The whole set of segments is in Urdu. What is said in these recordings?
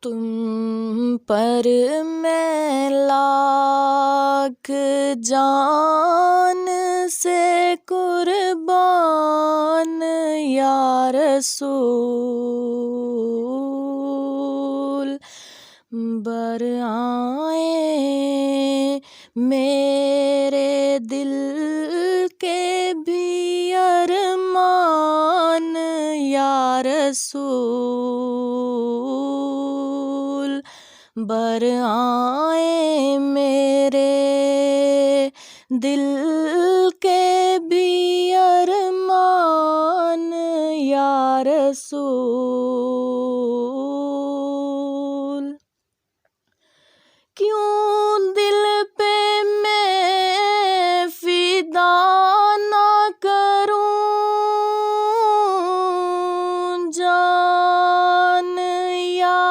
تم پر میں لاکھ جان سے قربان یا رسول، برآئیں میرے دل کے بھی ارمان یا رسول، برآئیں میرے دل کے بھی ارمان یا رسول۔ کیوں دل پہ میں فدا نہ کروں جان یا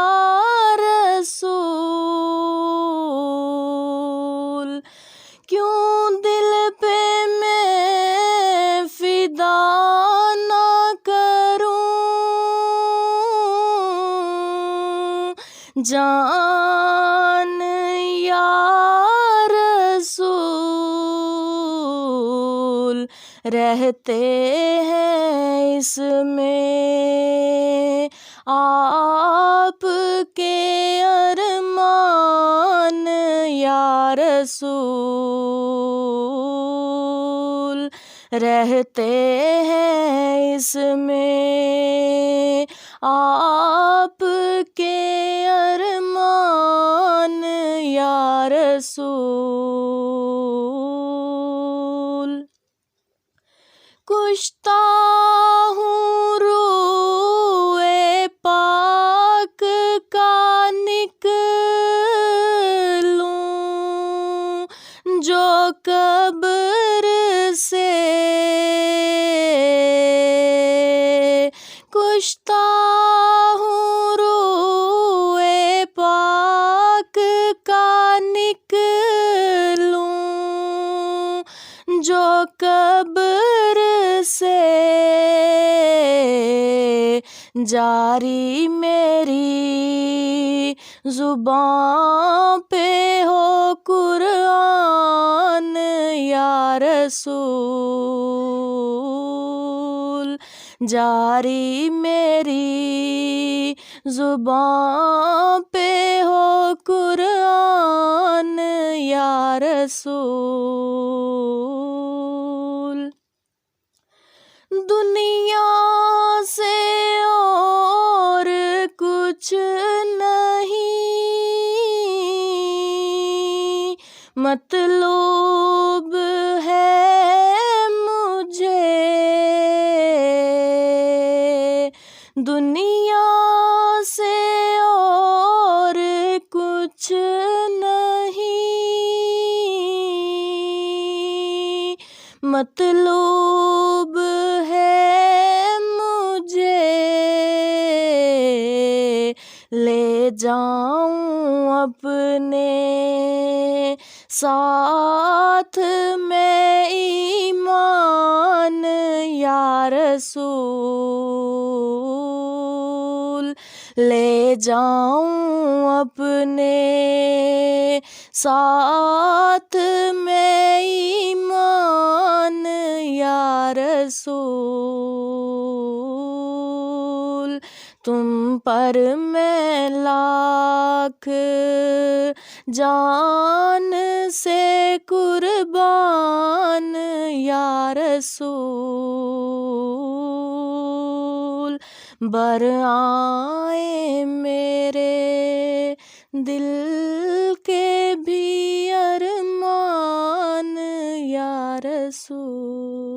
رسول، کیوں دل پہ میں فدا نہ کروں جان یا رسول، رہتے ہیں اس میں آپ کے ارمان یا رسول، رہتے ہیں اس میں آپ کے ارمان یا رسول۔ کشتا ہوں روئے پاک کا نکلوں جو قبر سے، کشتا ہوں روئے پاک کا نکلوں جو قبر سے، جاری میری زباں پہ ہو قرآن یا رسول، جاری میری زباں پہ ہو قرآن یا رسول۔ دنیا سے اور کچھ نہیں مطلوب ہے مجھے، دنیا سے اور کچھ نہیں مطلوب ہے مجھے، لے جاؤں اپنے ساتھ میں ایمان یا رسول، لے جاؤں اپنے ساتھ میں ایمان یا رسول، تم پر میں لاکھ جان سے قربان یا رسول، برآئیں میرے دل کے بھی ارمان یا رسول۔